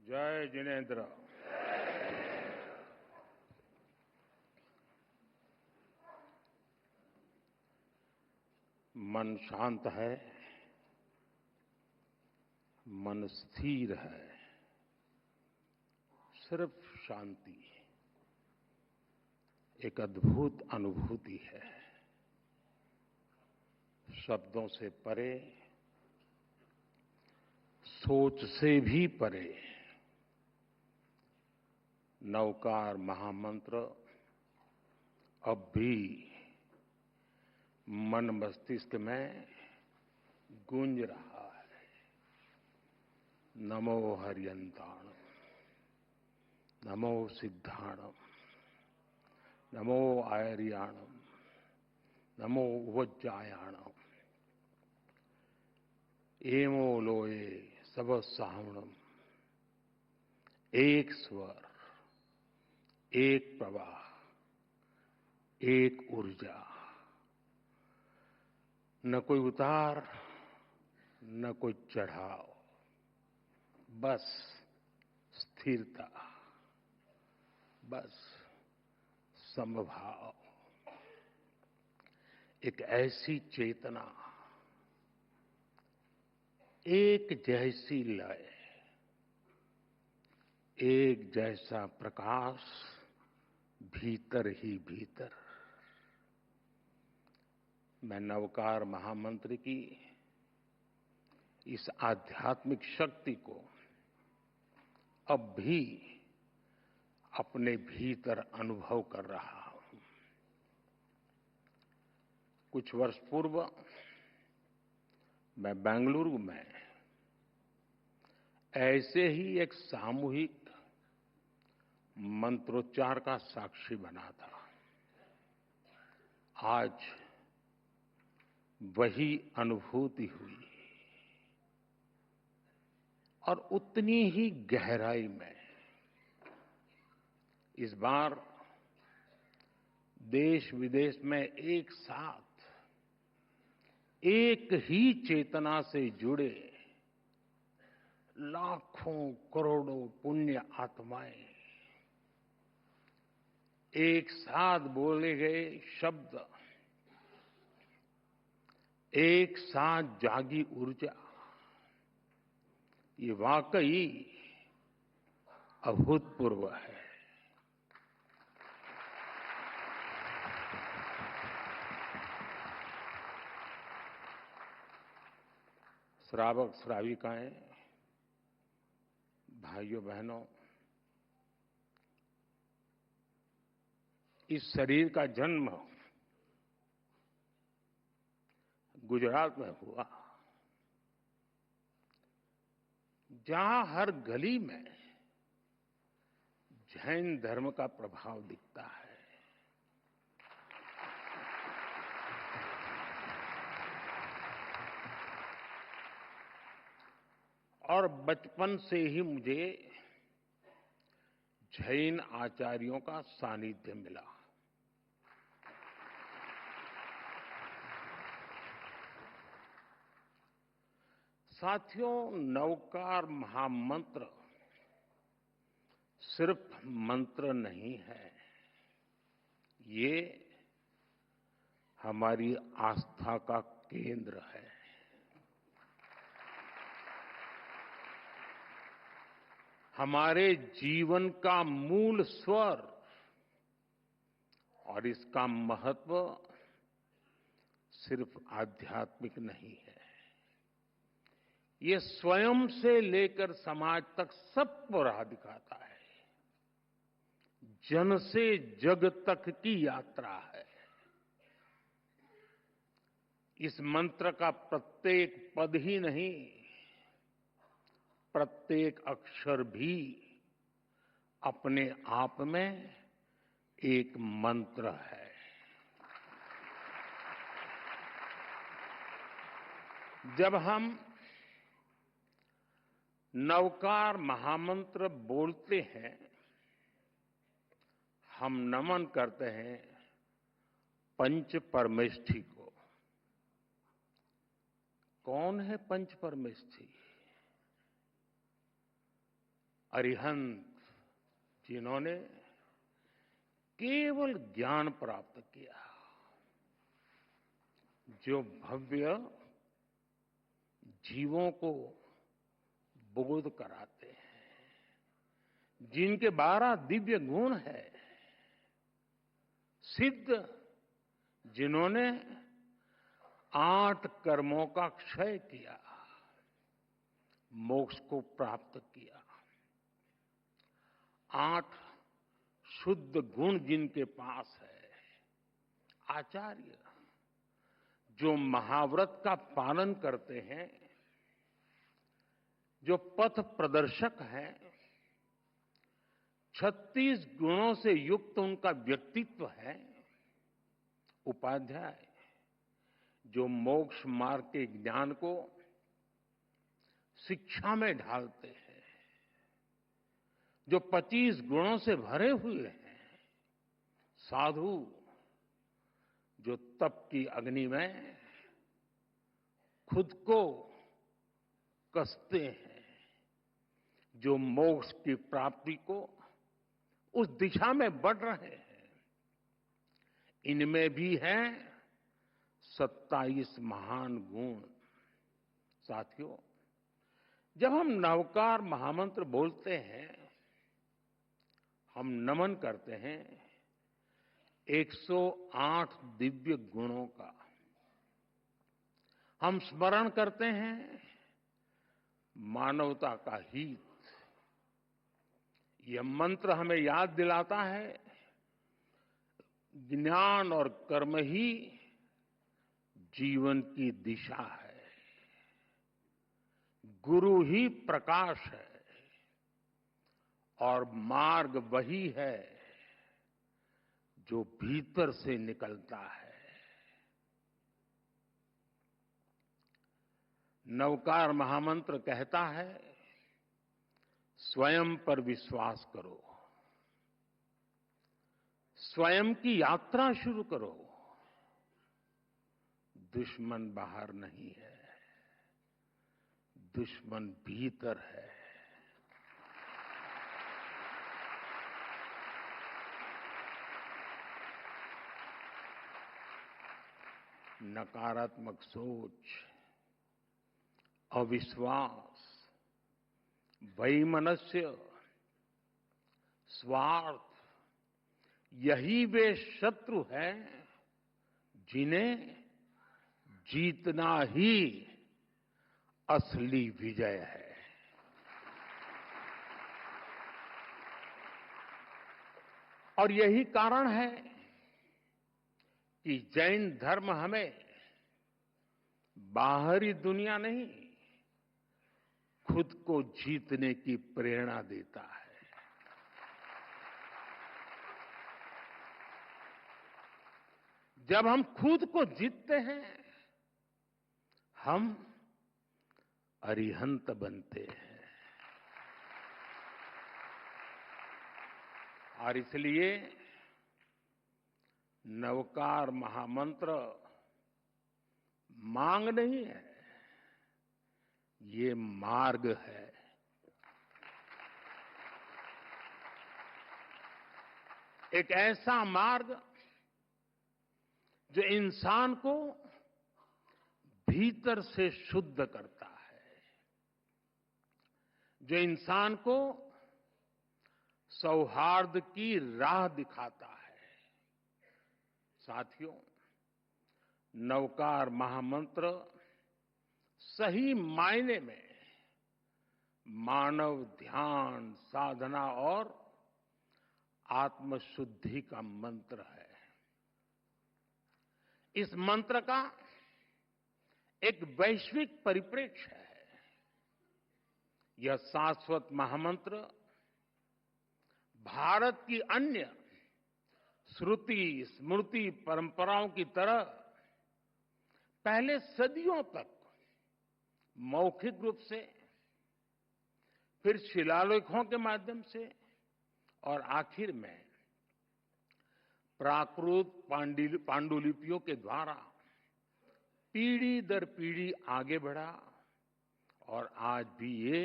जय जिनेन्द्र। मन शांत है, मन स्थिर है, सिर्फ शांति एक अद्भुत अनुभूति है। शब्दों से परे, सोच से भी परे नवकार महामंत्र अब भी मन मस्तिष्क में गूंज रहा है। नमो हरियंताणम, नमो सिद्धाणम, नमो आयर्याणम, नमो वज्जायाणम, एमो लोये सब सावणम। एक स्वर, एक प्रवाह, एक ऊर्जा, न कोई उतार, न कोई चढ़ाव, बस स्थिरता, बस समभाव। एक ऐसी चेतना, एक जैसी लय, एक जैसा प्रकाश भीतर ही भीतर। मैं नवकार महामंत्र की इस आध्यात्मिक शक्ति को अब भी अपने भीतर अनुभव कर रहा हूं। कुछ वर्ष पूर्व मैं बेंगलुरु में ऐसे ही एक सामूहिक मंत्रोच्चार का साक्षी बना था। आज वही अनुभूति हुई और उतनी ही गहराई में इस बार देश विदेश में एक साथ एक ही चेतना से जुड़े लाखों करोड़ों पुण्य आत्माएं एक साथ बोले गए शब्द, एक साथ जागी ऊर्जा, ये वाकई अभूतपूर्व है। श्रावक श्राविकाएं, भाइयों बहनों, इस शरीर का जन्म गुजरात में हुआ, जहां हर गली में जैन धर्म का प्रभाव दिखता है। और बचपन से ही मुझे जैन आचार्यों का सानिध्य मिला। साथियों, नवकार महामंत्र सिर्फ मंत्र नहीं है, ये हमारी आस्था का केंद्र है। हमारे जीवन का मूल स्वर, और इसका महत्व सिर्फ आध्यात्मिक नहीं है, ये स्वयं से लेकर समाज तक सबको राह दिखाता है। जन से जग तक की यात्रा है। इस मंत्र का प्रत्येक पद ही नहीं, प्रत्येक अक्षर भी अपने आप में एक मंत्र है। जब हम नवकार महामंत्र बोलते हैं, हम नमन करते हैं पंच परमेष्ठी को। कौन है पंच परमेष्ठी? अरिहंत जिन्होंने केवल ज्ञान प्राप्त किया, जो भव्य जीवों को बोध कराते हैं, जिनके 12 दिव्य गुण है, सिद्ध जिन्होंने 8 कर्मों का क्षय किया, मोक्ष को प्राप्त किया, 8 शुद्ध गुण जिनके पास है, आचार्य जो महाव्रत का पालन करते हैं, जो पथ प्रदर्शक हैं, 36 गुणों से युक्त उनका व्यक्तित्व है, उपाध्याय जो मोक्ष मार्ग के ज्ञान को शिक्षा में ढालते हैं, जो 25 गुणों से भरे हुए हैं, साधु जो तप की अग्नि में खुद को कसते हैं, जो मोक्ष की प्राप्ति को उस दिशा में बढ़ रहे हैं, इनमें भी हैं 27 महान गुण। साथियों, जब हम नवकार महामंत्र बोलते हैं, हम नमन करते हैं 108 दिव्य गुणों का। हम स्मरण करते हैं मानवता का हित। यह मंत्र हमें याद दिलाता है ज्ञान और कर्म ही जीवन की दिशा है, गुरु ही प्रकाश है और मार्ग वही है जो भीतर से निकलता है। नवकार महामंत्र कहता है, स्वयं पर विश्वास करो, स्वयं की यात्रा शुरू करो। दुश्मन बाहर नहीं है, दुश्मन भीतर है। नकारात्मक सोच, अविश्वास, वैमनस्य, स्वार्थ, यही वे शत्रु हैं जिन्हें जीतना ही असली विजय है। और यही कारण है कि जैन धर्म हमें बाहरी दुनिया नहीं, खुद को जीतने की प्रेरणा देता है। जब हम खुद को जीतते हैं, हम अरिहंत बनते हैं। और इसलिए नवकार महामंत्र मांग नहीं है, ये मार्ग है। एक ऐसा मार्ग जो इंसान को भीतर से शुद्ध करता है, जो इंसान को सौहार्द की राह दिखाता है। साथियों, नवकार महामंत्र सही मायने में मानव ध्यान, साधना और आत्मशुद्धि का मंत्र है। इस मंत्र का एक वैश्विक परिप्रेक्ष्य है। यह शाश्वत महामंत्र भारत की अन्य श्रुति स्मृति परंपराओं की तरह पहले सदियों तक मौखिक रूप से, फिर शिलालेखों के माध्यम से और आखिर में प्राकृत पांडुलिपियों के द्वारा पीढ़ी दर पीढ़ी आगे बढ़ा और आज भी ये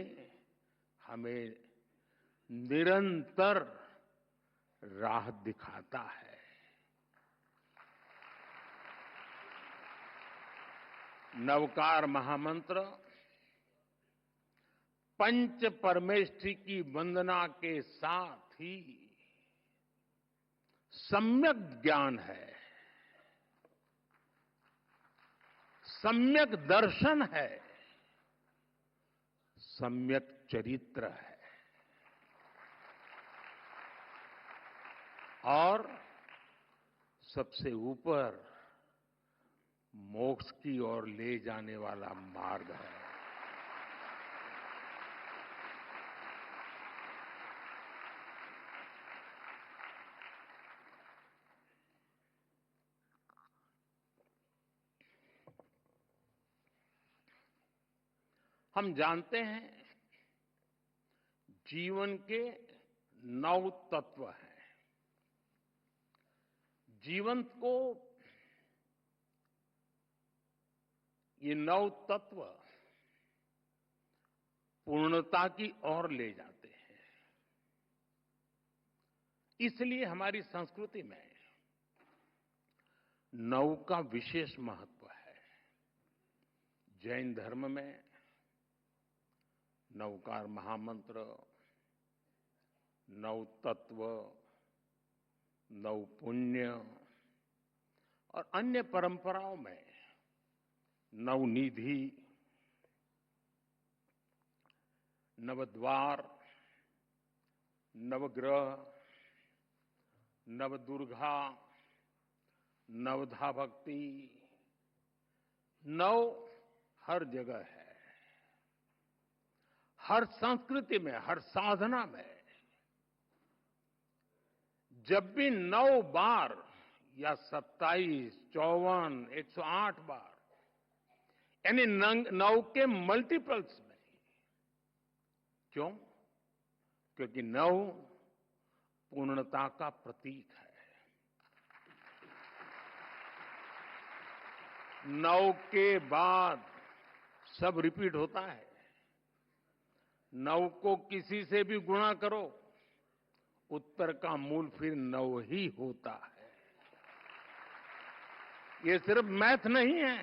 हमें निरंतर राह दिखाता है। नवकार महामंत्र पंच परमेष्ठी की वंदना के साथ ही सम्यक ज्ञान है, सम्यक दर्शन है, सम्यक चरित्र है और सबसे ऊपर मोक्ष की ओर ले जाने वाला मार्ग है। हम जानते हैं जीवन के 9 तत्व हैं। जीवन को ये 9 तत्व पूर्णता की ओर ले जाते हैं। इसलिए हमारी संस्कृति में 9 का विशेष महत्व है। जैन धर्म में नवकार महामंत्र, 9 तत्व, 9 पुण्य और अन्य परंपराओं में 9 निधि, नवद्वार, नवग्रह, नवदुर्गा, नवधा भक्ति, 9 हर जगह है। हर संस्कृति में, हर साधना में जब भी 9 बार या 27, 54, 108 बार यानी 9 के मल्टीपल्स में, क्यों? क्योंकि 9 पूर्णता का प्रतीक है। 9 के बाद सब रिपीट होता है। 9 को किसी से भी गुणा करो, उत्तर का मूल फिर 9 ही होता है। ये सिर्फ मैथ नहीं है,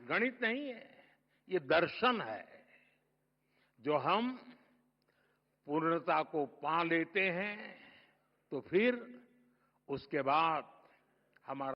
गणित नहीं है, ये दर्शन है। जो हम पूर्णता को पा लेते हैं तो फिर उसके बाद हमारा